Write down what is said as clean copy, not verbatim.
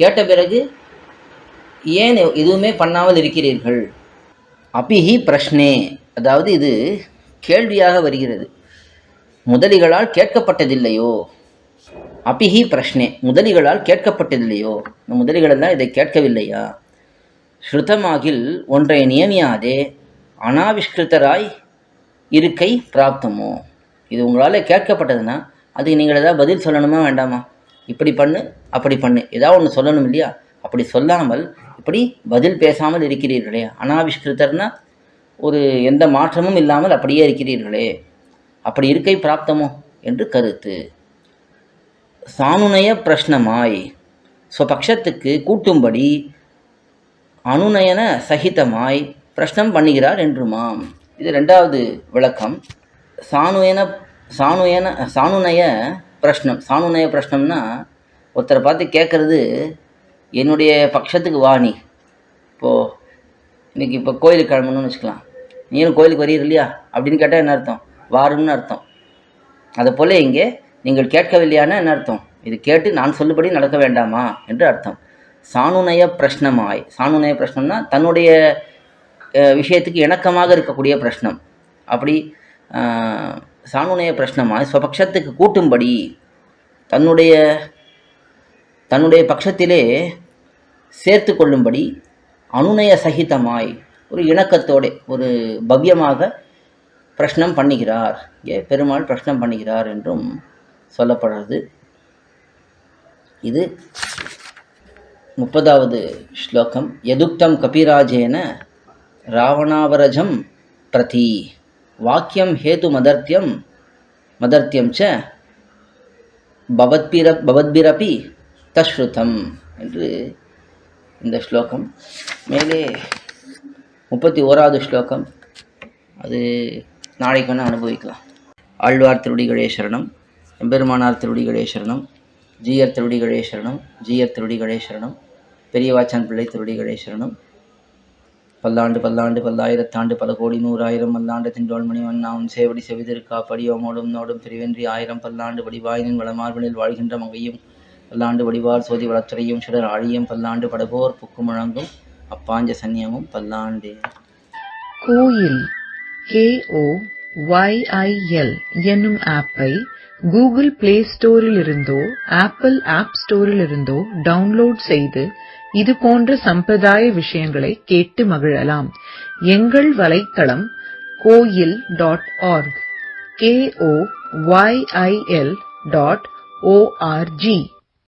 கேட்ட பிறகு ஏன் எதுவுமே பண்ணாமல் இருக்கிறீர்கள்? அபிஹி பிரஷ்னே, அதாவது இது கேள்வியாக வருகிறது. முதலிகளால் கேட்கப்பட்டதில்லையோ? அபிஹி பிரஷ்னே, முதலிகளால் கேட்கப்பட்டதில்லையோ? இந்த முதலிகளெல்லாம் இதை கேட்கவில்லையா? ஸ்ருதமாகில் ஒன்றை நியமியாதே அனாவிஷ்கிருத்தராய் இருக்கை பிராப்தமோ? இது உங்களால் கேட்கப்பட்டதுன்னா அதுக்கு நீங்கள் ஏதாவது பதில் சொல்லணுமா வேண்டாமா? இப்படி பண்ணு அப்படி பண்ணு ஏதாவது ஒன்று சொல்லணும் இல்லையா? அப்படி சொல்லாமல் இப்படி பதில் பேசாமல் இருக்கிறீர்களே, அனாவிஷ்கிருத்தர்னா ஒரு எந்த மாற்றமும் இல்லாமல் அப்படியே இருக்கிறீர்களே, அப்படி இருக்கை பிராப்தமோ என்று கருத்து. சானுநய பிரஷ்னமாய் ஸ்வபக்ஷத்துக்கு கூட்டும்படி அனுநயன சகிதமாய் பிரஷ்னம் பண்ணுகிறார் என்றுமாம். இது ரெண்டாவது விளக்கம். சானுநய பிரஷ்னம். சானுநய பிரஷ்னம்னா ஒருத்தரை பார்த்து கேட்குறது, என்னுடைய பட்சத்துக்கு வா நீ. இப்போது இன்றைக்கி இப்போ கோயிலுக்கு கிளம்பணும்னு வச்சுக்கலாம். நீனும் கோயிலுக்கு வரீர் இல்லையா அப்படின்னு கேட்டால் என்ன அர்த்தம்? வாருன்னு அர்த்தம். அதை போல் இங்கே நீங்கள் கேட்கவில்லையானா என்ன அர்த்தம்? இது கேட்டு நான் சொல்லுபடி நடக்க வேண்டாமா என்று அர்த்தம். சானுநய பிரஷ்னமாய், சானுநய பிரஷ்னம்னா தன்னுடைய விஷயத்துக்கு இணக்கமாக இருக்கக்கூடிய பிரஷ்னம். அப்படி சானுநய பிரஷ்னமாய் ஸ்வபக்ஷத்துக்கு கூட்டும்படி தன்னுடைய பட்சத்திலே சேர்த்து கொள்ளும்படி அனுநய சகிதமாய் ஒரு இணக்கத்தோடு ஒரு பவ்யமாக பிரஷ்னம் பண்ணுகிறார். பெருமாள் பிரஷ்னம் பண்ணுகிறார் என்றும் சொல்லப்படுறது. இது 30வது ஸ்லோகம். யதுக்தம் கபிராஜேன ராவணாவரஜம் பிரதி வாக்கியம் ஹேது மதர்த்தியம் ச பவத்பிரபி தஸ்ருதம் என்று இந்த ஸ்லோகம். மேலே 31வது ஸ்லோகம், அது நாளைக்கு வேணால் அனுபவிக்கலாம். ஆழ்வார் திருடிகளே சரணம், எம்பெருமானார் திருடிகளே சரணம், ஜீயர் திருடிகளே சரணம், ஜீயர் திருடிகளே சரணம், பெரியவாச்சான் பிள்ளை திருடிகளே சரணம். பல்லாண்டு பல்லாண்டு பல்லாயிரத்தாண்டு பல கோடி நூறாயிரம் மல்லாண்டு திண்டோள் மணிவண்ணாவும் சேவடி செவிதிருக்கா படியோமோடும் நோடும் பிரிவென்றி ஆயிரம் பல்லாண்டு வடிவாயினின் வளமார்பினில் வாழ்கின்ற மங்கையும் பல்லாண்டு வடிவார் சோதி வளத்துறையும் சுடர் ஆழியும் பல்லாண்டு படபோர் புக்கு முழங்கும் அப்பாஞ்ச சன்னியமும் பல்லாண்டு. கோயில் KOYIL என்னும் ஆப்பை கூகுள் பிளே ஸ்டோரில் இருந்தோ ஆப்பிள் ஆப் ஸ்டோரில் இருந்தோ டவுன்லோட் செய்து இது போன்ற சம்பிரதாய விஷயங்களை கேட்டு மகிழலாம். எங்கள் வலைத்தளம் koil.org KOYIL.org